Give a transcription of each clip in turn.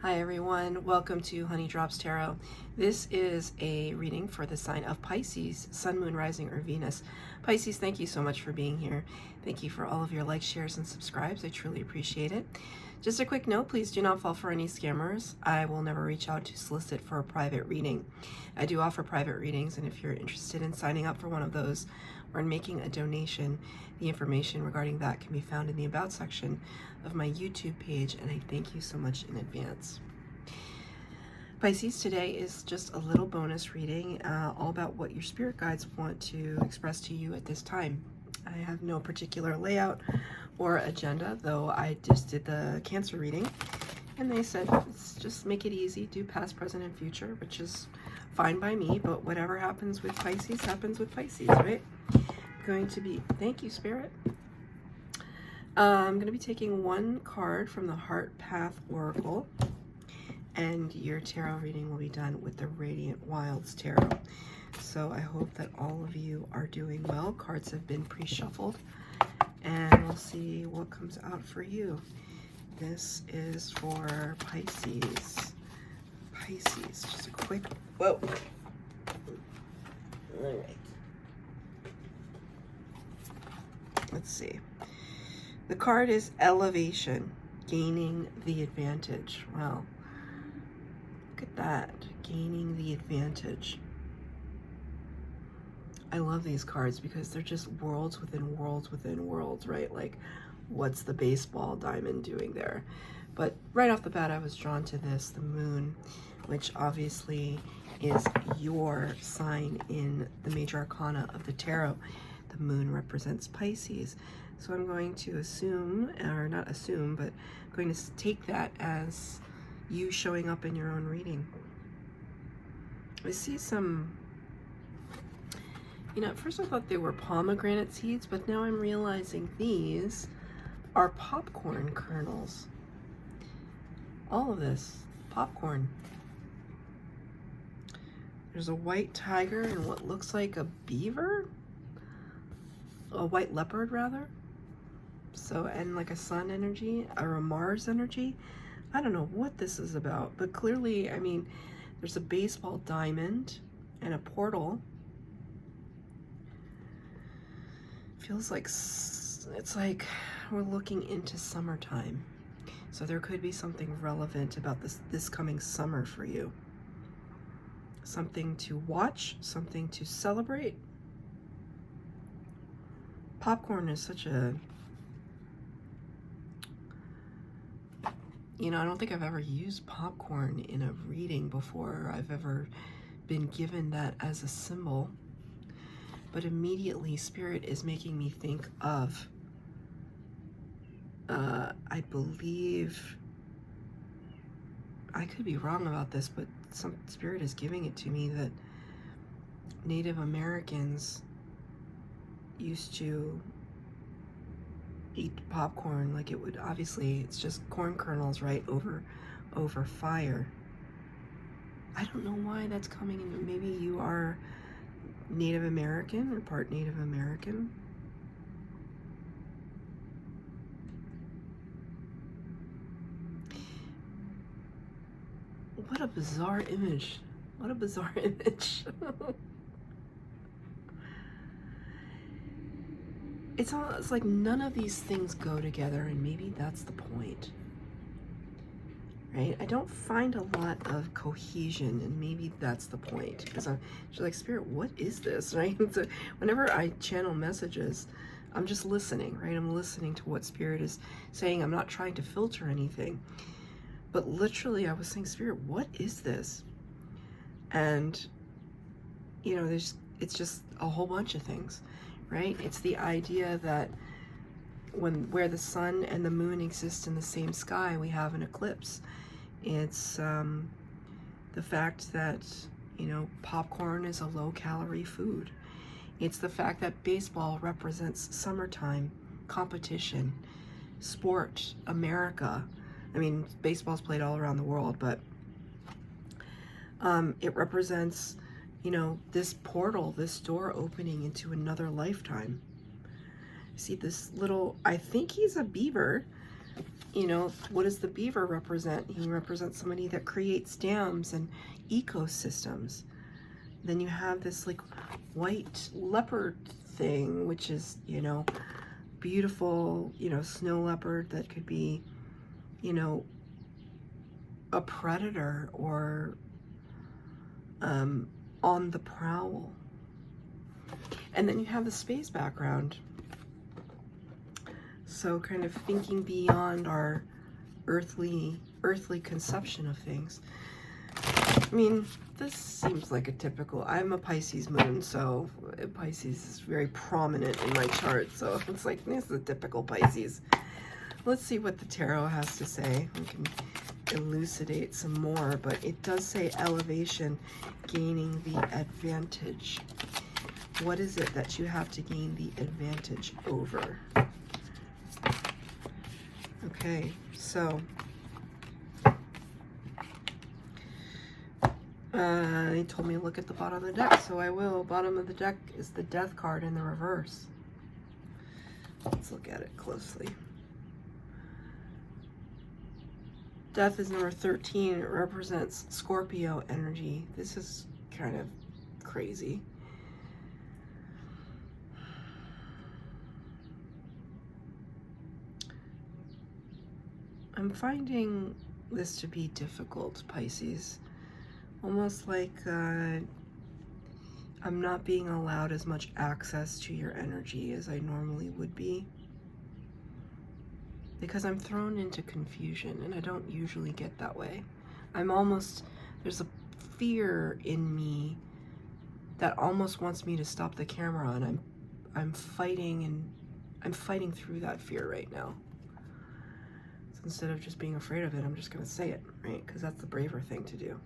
Hi everyone, welcome to Honey Drops Tarot. This is a reading for the sign of Pisces, Sun, Moon, Rising, or Venus. Pisces, thank you so much for being here. Thank you for all of your likes, shares, and subscribes. I truly appreciate it. Just a quick note, please do not fall for any scammers. I will never reach out to solicit for a private reading. I do offer private readings, and if you're interested in signing up for one of those or in making a donation, the information regarding that can be found in the About section of my YouTube page, and I thank you so much in advance. Pisces, today is just a little bonus reading all about what your spirit guides want to express to you at this time. I have no particular layout or agenda, though I just did the Cancer reading, and they said, let's just make it easy, do past, present, and future, which is fine by me, but whatever happens with Pisces, right? Going to be, thank you, Spirit. I'm going to be taking one card from the Heart Path Oracle, and your tarot reading will be done with the Radiant Wilds Tarot. So I hope that all of you are doing well. Cards have been pre-shuffled, and we'll see what comes out for you. This is for Pisces. Pisces, just a quick, whoa. All right. Let's see. The card is Elevation, gaining the advantage. Wow. Look at that, gaining the advantage. I love these cards because they're just worlds within worlds within worlds, right? Like, what's the baseball diamond doing there? But right off the bat, I was drawn to this, the moon, which obviously is your sign in the major arcana of the tarot. The moon represents Pisces. So I'm going to assume, or not assume, but I'm going to take that as you showing up in your own reading. I see some, at first I thought they were pomegranate seeds, but now I'm realizing these are popcorn kernels. All of this, popcorn. There's a white tiger and what looks like a beaver? A white leopard, rather. So, and like a sun energy or a Mars energy. I don't know what this is about, but clearly, I mean, there's a baseball diamond and a portal. Feels like it's like we're looking into summertime. So there could be something relevant about this coming summer for you. Something to watch, something to celebrate. Popcorn is such a, I don't think I've ever used popcorn in a reading before. I've ever been given that as a symbol. But immediately, Spirit is making me think of, I believe, I could be wrong about this, but some Spirit is giving it to me that Native Americans used to eat popcorn like it would, obviously it's just corn kernels, right, over fire. I don't know why that's coming in. Maybe you are Native American or part Native American. What a bizarre image. What a bizarre image. It's like none of these things go together, and maybe that's the point, right? I don't find a lot of cohesion, and maybe that's the point, because I'm just like, Spirit, what is this, right? So whenever I channel messages, I'm just listening, right? I'm listening to what Spirit is saying. I'm not trying to filter anything, but literally I was saying, Spirit, what is this? And, it's just a whole bunch of things. Right? It's the idea that where the sun and the moon exist in the same sky, we have an eclipse. It's the fact that, popcorn is a low-calorie food. It's the fact that baseball represents summertime, competition, sport, America. I mean, baseball's played all around the world, but it represents, this portal, this door opening into another lifetime. See this little, I think he's a beaver, You know, what does the beaver represent? He represents somebody that creates dams and ecosystems. Then you have this like white leopard thing, which is, you know, beautiful, you know, snow leopard that could be, you know, a predator or on the prowl. And then you have the space background. So kind of thinking beyond our earthly conception of things. I mean, this seems like a typical, I'm a Pisces moon, so Pisces is very prominent in my chart, so it's like, this is a typical Pisces. Let's see what the tarot has to say. We can elucidate some more, but it does say elevation, gaining the advantage. What is it that you have to gain the advantage over? Okay, so he told me to look at the bottom of the deck, so I will. Bottom of the deck is the Death card in the reverse. Let's look at it closely. Death is number 13. It represents Scorpio energy. This is kind of crazy. I'm finding this to be difficult, Pisces. Almost like I'm not being allowed as much access to your energy as I normally would be. Because I'm thrown into confusion, and I don't usually get that way. There's a fear in me that almost wants me to stop the camera, and I'm fighting through that fear right now. So instead of just being afraid of it, I'm just gonna say it, right? Because that's the braver thing to do.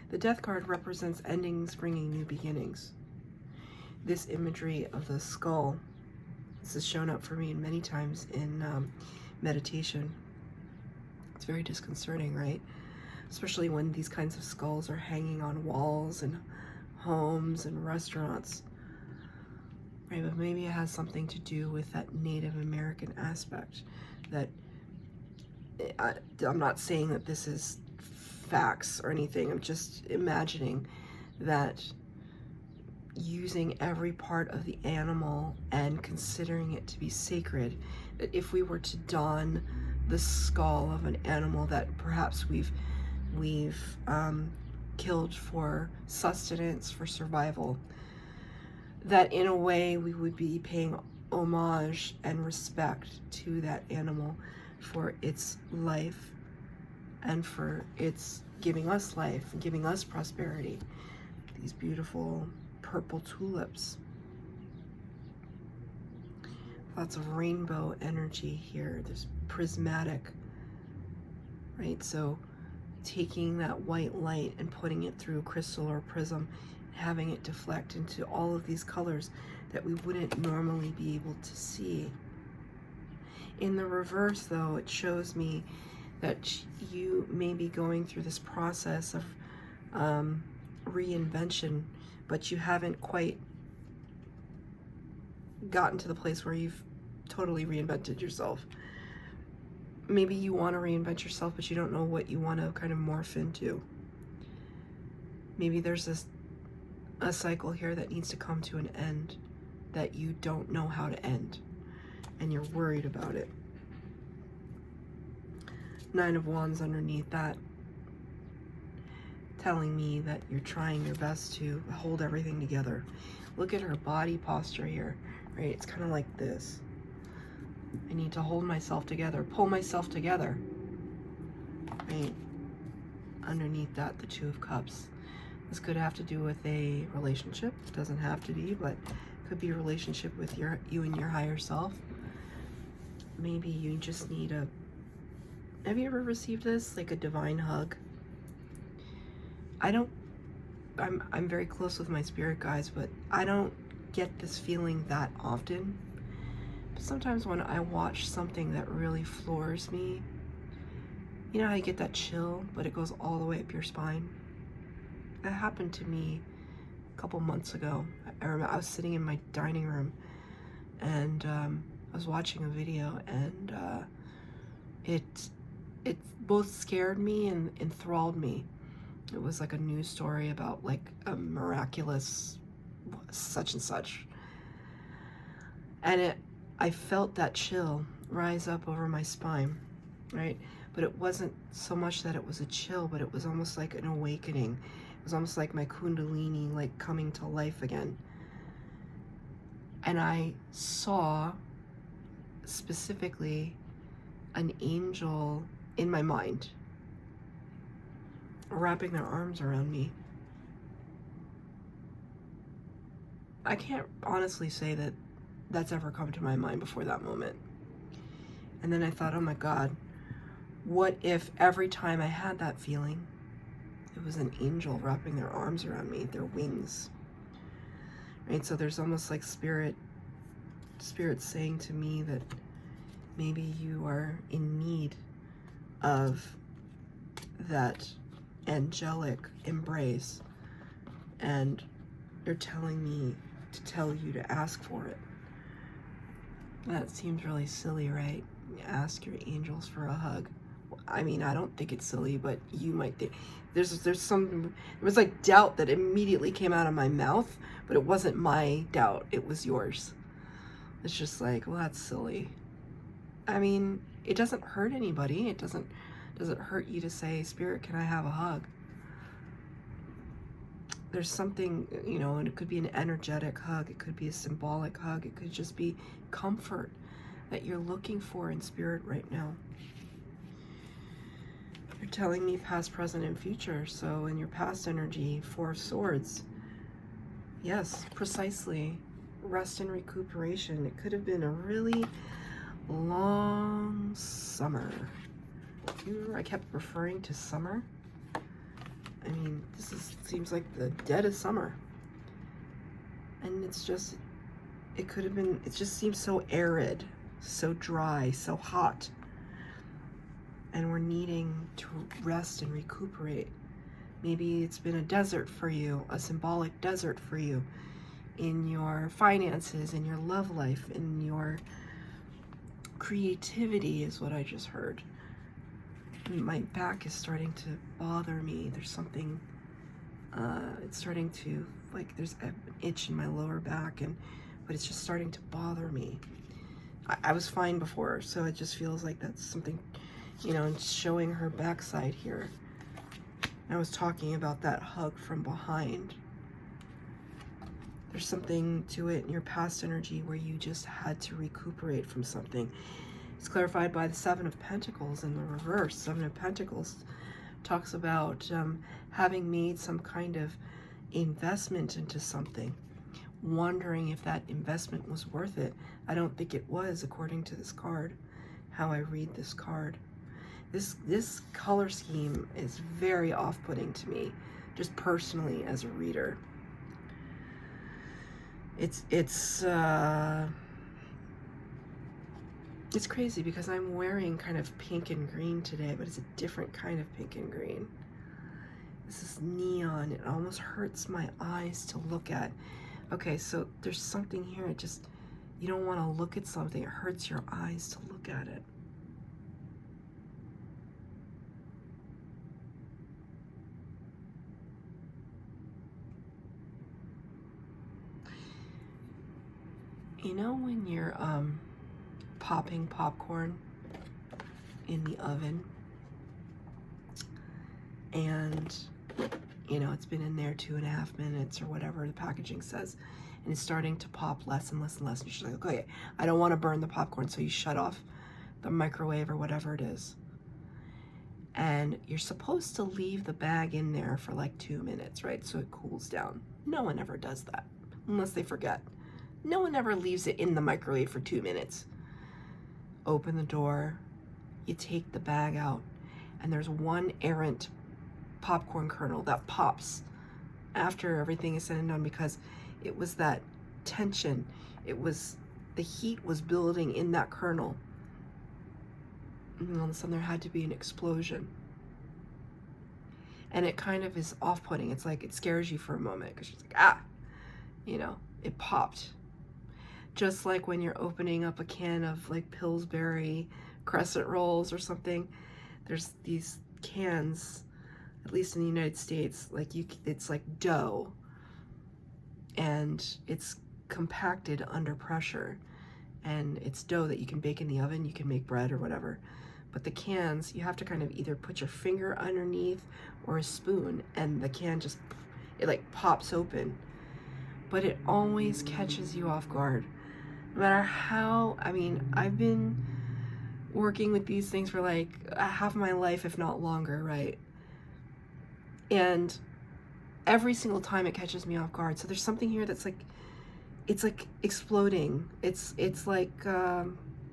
The Death card represents endings, bringing new beginnings. This imagery of the skull, this has shown up for me many times in meditation. It's very disconcerting, right? Especially when these kinds of skulls are hanging on walls and homes and restaurants. Right, but maybe it has something to do with that Native American aspect. That I'm not saying that this is facts or anything. I'm just imagining that using every part of the animal and considering it to be sacred, that if we were to don the skull of an animal that perhaps we've killed for sustenance, for survival, that in a way we would be paying homage and respect to that animal for its life and for its giving us life and giving us prosperity. These beautiful purple tulips. Lots of rainbow energy here. There's prismatic, right? So taking that white light and putting it through a crystal or prism, having it deflect into all of these colors that we wouldn't normally be able to see. In the reverse, though, it shows me that you may be going through this process of reinvention, but you haven't quite gotten to the place where you've totally reinvented yourself. Maybe you want to reinvent yourself, but you don't know what you want to kind of morph into. Maybe there's a cycle here that needs to come to an end that you don't know how to end, and you're worried about it. Nine of Wands underneath that, telling me that you're trying your best to hold everything together. Look at her body posture here, right? It's kind of like this. I need to hold myself together, pull myself together, right? Underneath that, the Two of Cups. This could have to do with a relationship. It doesn't have to be, but it could be a relationship with you and your higher self. Maybe you just need a, have you ever received this? Like a divine hug? I'm very close with my spirit guides, but I don't get this feeling that often. But sometimes when I watch something that really floors me, you know how you get that chill, but it goes all the way up your spine? That happened to me a couple months ago. I remember I was sitting in my dining room and I was watching a video, and it it both scared me and enthralled me. It was like a news story about like a miraculous such and such. And I felt that chill rise up over my spine, right? But it wasn't so much that it was a chill, but it was almost like an awakening. It was almost like my kundalini like coming to life again. And I saw specifically an angel in my mind wrapping their arms around me. I can't honestly say that that's ever come to my mind before that moment. And then I thought, oh my God, what if every time I had that feeling, it was an angel wrapping their arms around me, their wings, right? So there's almost like spirit saying to me that maybe you are in need of that angelic embrace, and they're telling me to tell you to ask for it. That seems really silly, right? Ask your angels for a hug. I mean, I don't think it's silly, but you might think. There was like doubt that immediately came out of my mouth, but it wasn't my doubt, it was yours. It's just like, well, that's silly. I mean, it doesn't hurt anybody. It doesn't hurt you to say, Spirit, can I have a hug? There's something, you know, and it could be an energetic hug. It could be a symbolic hug. It could just be comfort that you're looking for in spirit right now. You're telling me past, present, and future. So in your past energy, Four of Swords. Yes, precisely. Rest and recuperation. It could have been a really long summer. You remember I kept referring to summer? I mean, seems like the dead of summer. And it could have been, it just seems so arid, so dry, so hot. And we're needing to rest and recuperate. Maybe it's been a desert for you, a symbolic desert for you in your finances, in your love life, in your creativity is what I just heard. My back is starting to bother me. There's something, it's starting to, like, there's an itch in my lower back, but it's just starting to bother me. I was fine before, so it just feels like that's something, you know, and showing her backside here. I was talking about that hug from behind. There's something to it in your past energy where you just had to recuperate from something. It's clarified by the Seven of Pentacles in the reverse. Seven of Pentacles talks about having made some kind of investment into something, wondering if that investment was worth it. I don't think it was, according to this card, how I read this card. This color scheme is very off-putting to me, just personally as a reader. It's crazy because I'm wearing kind of pink and green today, but it's a different kind of pink and green. This is neon. It almost hurts my eyes to look at. Okay, so there's something here. You don't want to look at something. It hurts your eyes to look at it. You know when you're popping popcorn in the oven and, you know, it's been in there 2.5 minutes or whatever the packaging says, and it's starting to pop less and less and less, and you're just like, okay, I don't want to burn the popcorn, so you shut off the microwave or whatever it is. And you're supposed to leave the bag in there for like 2 minutes, right? So it cools down. No one ever does that unless they forget. No one ever leaves it in the microwave for 2 minutes. Open the door, you take the bag out, and there's one errant popcorn kernel that pops after everything is said and done, because it was that tension. The heat was building in that kernel. And all of a sudden there had to be an explosion. And it kind of is off-putting. It's like it scares you for a moment because she's like, ah, you know, it popped. Just like when you're opening up a can of like Pillsbury crescent rolls or something. There's these cans, at least in the United States, like it's like dough, and it's compacted under pressure, and it's dough that you can bake in the oven, you can make bread or whatever. But the cans, you have to kind of either put your finger underneath or a spoon, and the can just, it like pops open. But it always catches you off guard. No matter how, I mean, I've been working with these things for like half my life, if not longer, right? And every single time it catches me off guard. So there's something here that's like, it's like exploding. It's like,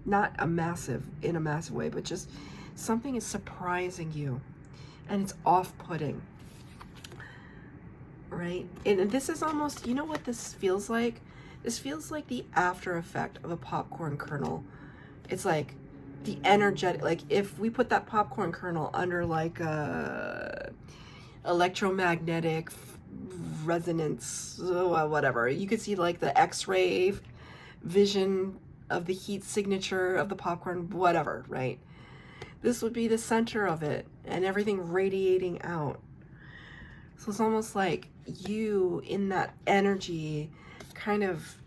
not a massive, in a massive way, but just something is surprising you, and it's off-putting, right? And this is almost, you know what this feels like? This feels like the after effect of a popcorn kernel. It's like the energetic, like if we put that popcorn kernel under like a electromagnetic resonance, whatever, you could see like the X-ray vision of the heat signature of the popcorn, whatever, right? This would be the center of it, and everything radiating out. So it's almost like you in that energy, kind of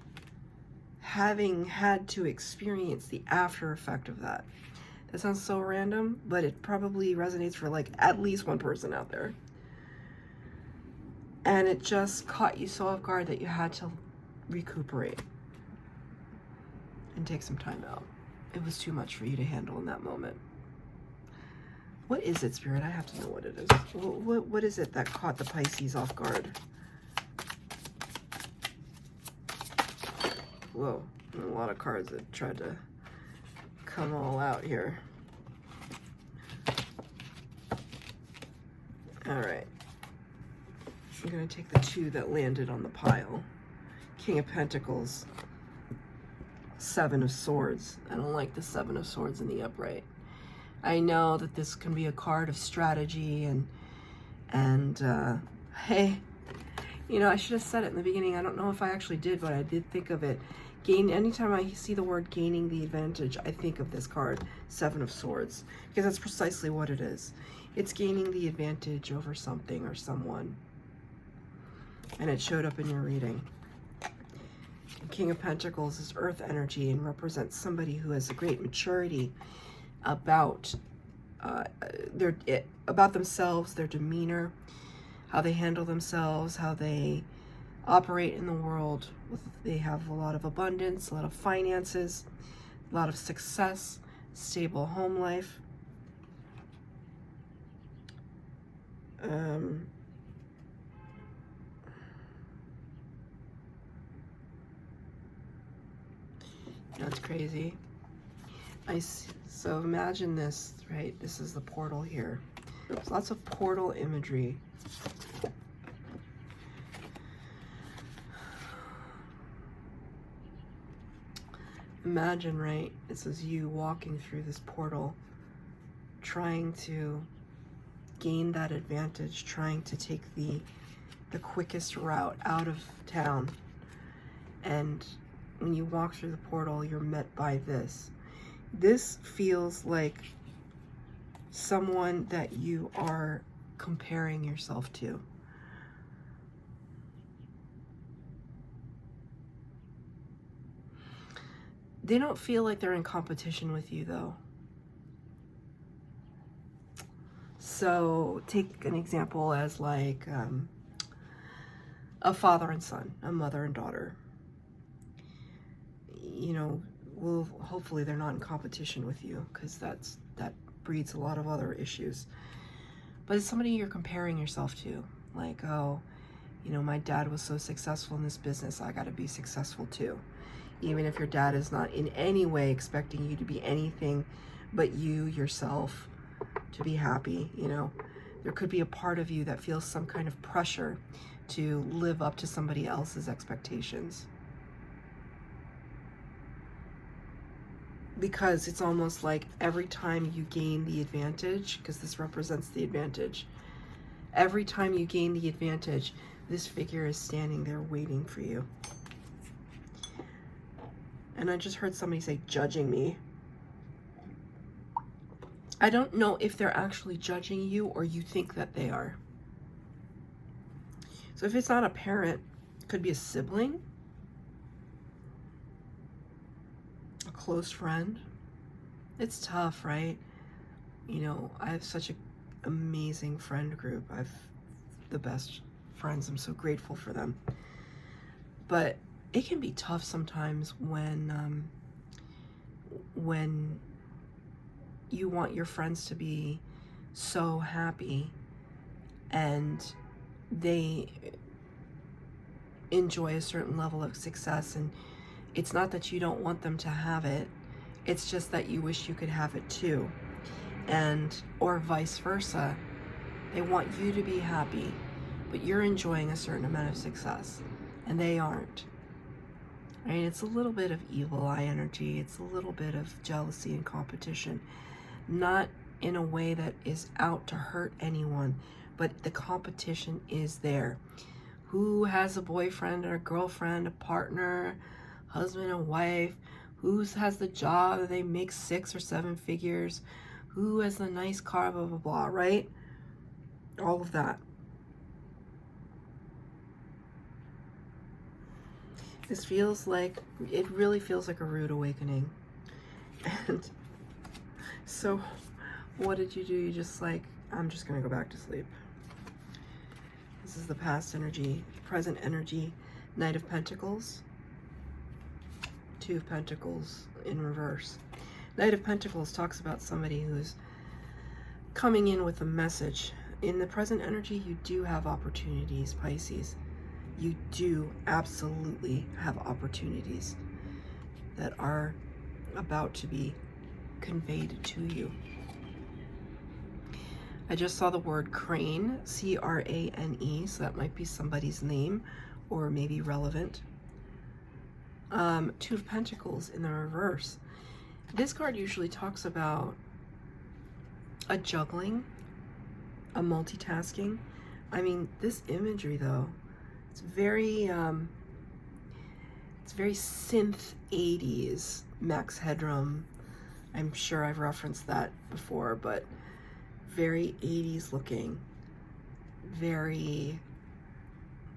having had to experience the after effect of that. That sounds so random, but it probably resonates for like at least one person out there. And it just caught you so off guard that you had to recuperate and take some time out. It was too much for you to handle in that moment. What is it, Spirit? I have to know what it is. What is it that caught the Pisces off guard? Whoa, a lot of cards that tried to come all out here. All right. I'm going to take the two that landed on the pile. King of Pentacles. Seven of Swords. I don't like the Seven of Swords in the upright. I know that this can be a card of strategy and hey, you know, I should have said it in the beginning. I don't know if I actually did, but I did think of it. Anytime I see the word gaining the advantage, I think of this card, Seven of Swords, because that's precisely what it is. It's gaining the advantage over something or someone. And it showed up in your reading. King of Pentacles is earth energy and represents somebody who has a great maturity about about themselves, their demeanor, how they handle themselves, how they operate in the world. They have a lot of abundance, a lot of finances, a lot of success, stable home life. That's crazy. So imagine this, right? This is the portal here. There's lots of portal imagery. Imagine, right? This is you walking through this portal, trying to gain that advantage, trying to take the quickest route out of town. And when you walk through the portal, you're met by this. This feels like someone that you are comparing yourself to. They don't feel like they're in competition with you, though. So take an example as like a father and son, a mother and daughter. You know, well, hopefully they're not in competition with you, because that breeds a lot of other issues. But it's somebody you're comparing yourself to. Like, oh, you know, my dad was so successful in this business, I got to be successful too. Even if your dad is not in any way expecting you to be anything but you yourself, to be happy, you know. There could be a part of you that feels some kind of pressure to live up to somebody else's expectations. Because it's almost like every time you gain the advantage, because this represents the advantage, every time you gain the advantage, this figure is standing there waiting for you. And I just heard somebody say, judging me. I don't know if they're actually judging you or you think that they are. So if it's not a parent, it could be a sibling, a close friend. It's tough, right? You know, I have such an amazing friend group. I've the best friends. I'm so grateful for them. But it can be tough sometimes when you want your friends to be so happy and they enjoy a certain level of success, and it's not that you don't want them to have it, it's just that you wish you could have it too. And or vice versa, they want you to be happy, but you're enjoying a certain amount of success and they aren't. Right? It's a little bit of evil eye energy. It's a little bit of jealousy and competition, not in a way that is out to hurt anyone, but the competition is there. Who has a boyfriend or a girlfriend, a partner, husband and wife? Who has the job that they make 6 or 7 figures? Who has the nice car, blah, blah, blah, right? All of that. This feels like, it really feels like a rude awakening. And so what did you do? You just like, I'm just going to go back to sleep. This is the past energy, present energy, Knight of Pentacles, 2 of Pentacles in reverse. Knight of Pentacles talks about somebody who's coming in with a message. In the present energy, you do have opportunities, Pisces. You do absolutely have opportunities that are about to be conveyed to you. I just saw the word crane, C-R-A-N-E, so that might be somebody's name or maybe relevant. 2 of Pentacles in the reverse. This card usually talks about a juggling, a multitasking. I mean, this imagery though, it's very synth 80s, Max Headroom. I'm sure I've referenced that before, but very 80s looking, very,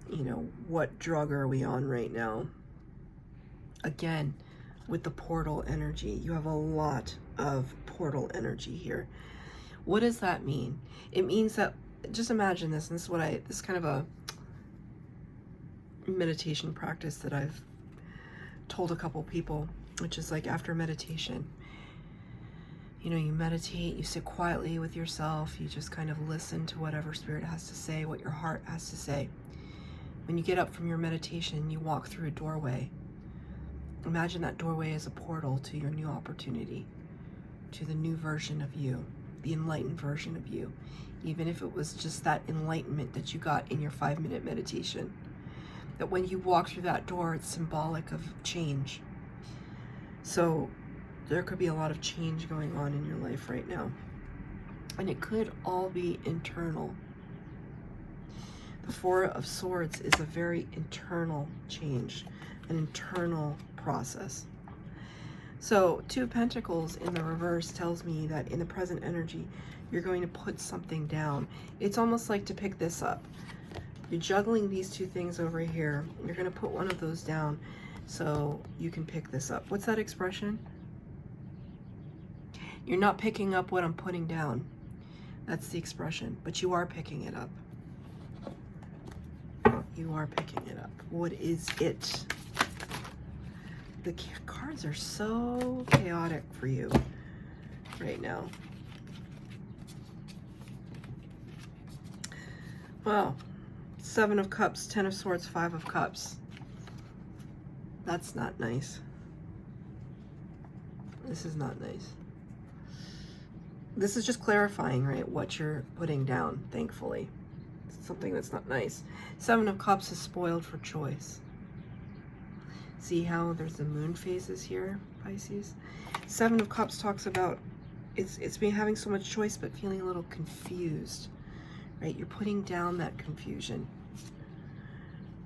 you know, what drug are we on right now? Again, with the portal energy, you have a lot of portal energy here. What does that mean? It means that, just imagine this, and this is what this is kind of a meditation practice that I've told a couple people, which is like after meditation, you know, you meditate, you sit quietly with yourself, you just kind of listen to whatever spirit has to say, what your heart has to say. When you get up from your meditation, you walk through a doorway. Imagine that doorway as a portal to your new opportunity, to the new version of you, the enlightened version of you, even if it was just that enlightenment that you got in your 5-minute meditation. That when you walk through that door, it's symbolic of change. So there could be a lot of change going on in your life right now. And it could all be internal. The 4 of Swords is a very internal change, an internal process. So 2 of Pentacles in the reverse tells me that in the present energy, you're going to put something down. It's almost like to pick this up. You're juggling these 2 things over here. You're going to put one of those down so you can pick this up. What's that expression? You're not picking up what I'm putting down. That's the expression, but you are picking it up. You are picking it up. What is it? The cards are so chaotic for you right now. Well, 7 of Cups, 10 of Swords, 5 of Cups. That's not nice. This is not nice. This is just clarifying, right, what you're putting down, thankfully. It's something that's not nice. 7 of Cups is spoiled for choice. See how there's the moon phases here, Pisces? 7 of Cups talks about it's been having so much choice but feeling a little confused, right? You're putting down that confusion.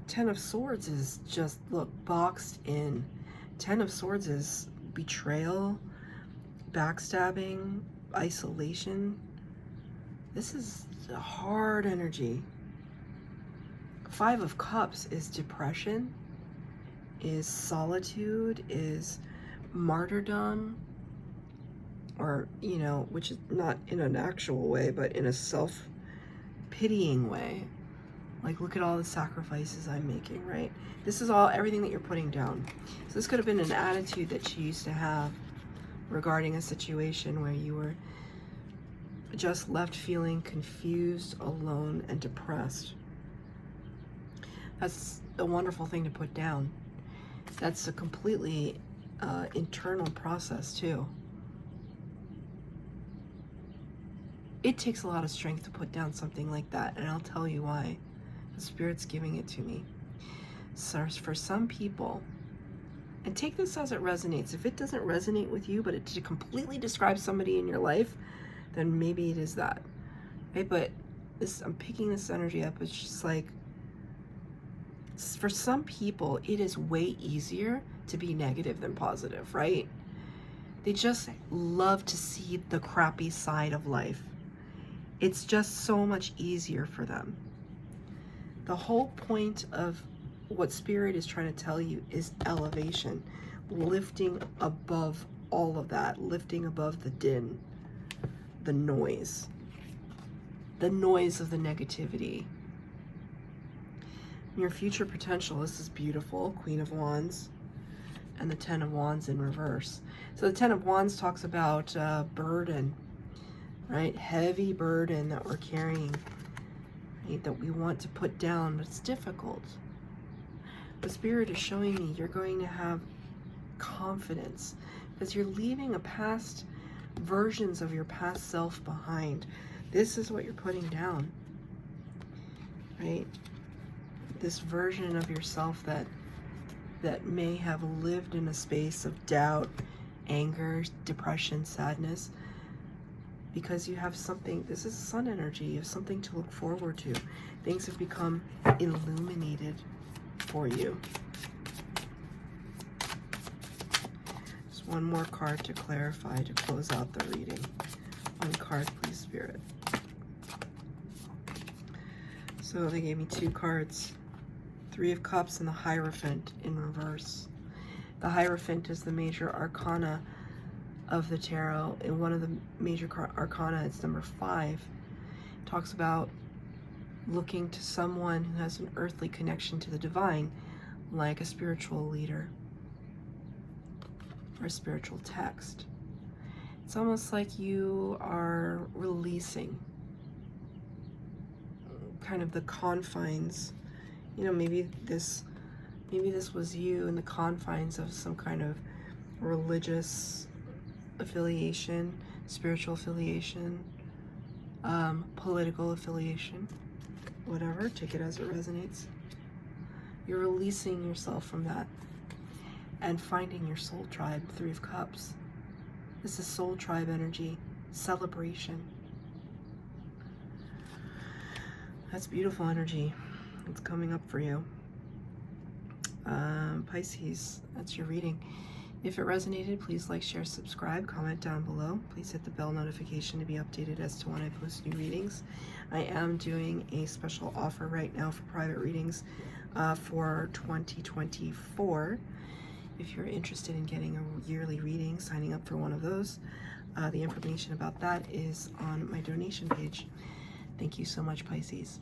10 of Swords is just, look, boxed in. 10 of Swords is betrayal, backstabbing, isolation. This is a hard energy. Five of Cups is depression, is solitude, is martyrdom, or, you know, which is not in an actual way, but in a self-pitying way. Like, look at all the sacrifices I'm making, right? This is all, everything that you're putting down. So this could have been an attitude that you used to have regarding a situation where you were just left feeling confused, alone, and depressed. That's a wonderful thing to put down. That's a completely internal process too. It takes a lot of strength to put down something like that, and I'll tell you why. The Spirit's giving it to me. So for some people, and take this as it resonates. If it doesn't resonate with you, but it completely describes somebody in your life, then maybe it is that, right? But this, I'm picking this energy up. It's just like, for some people, it is way easier to be negative than positive, right? They just love to see the crappy side of life. It's just so much easier for them. The whole point of what Spirit is trying to tell you is elevation, lifting above all of that, lifting above the din, the noise of the negativity. Your future potential, this is beautiful, Queen of Wands, and the Ten of Wands in reverse. So the Ten of Wands talks about burden, right? Heavy burden that we're carrying, right? That we want to put down, but it's difficult. The Spirit is showing me you're going to have confidence because you're leaving a past versions of your past self behind. This is what you're putting down, right? This version of yourself that may have lived in a space of doubt, anger, depression, sadness, because you have something, this is sun energy, you have something to look forward to. Things have become illuminated for you. Just one more card to clarify to close out the reading. One card, please, Spirit. So they gave me two cards. Three of Cups and the Hierophant in reverse. The Hierophant is the major arcana of the tarot. In one of the major arcana, it's number 5. It talks about looking to someone who has an earthly connection to the divine, like a spiritual leader or a spiritual text. It's almost like you are releasing kind of the confines. You know, maybe this was you in the confines of some kind of religious affiliation, spiritual affiliation, political affiliation, whatever, take it as it resonates. You're releasing yourself from that and finding your soul tribe, 3 of Cups. This is soul tribe energy, celebration. That's beautiful energy. It's coming up for you. Pisces, that's your reading. If it resonated, please like, share, subscribe, comment down below. Please hit the bell notification to be updated as to when I post new readings. I am doing a special offer right now for private readings for 2024. If you're interested in getting a yearly reading, signing up for one of those, the information about that is on my donation page. Thank you so much, Pisces.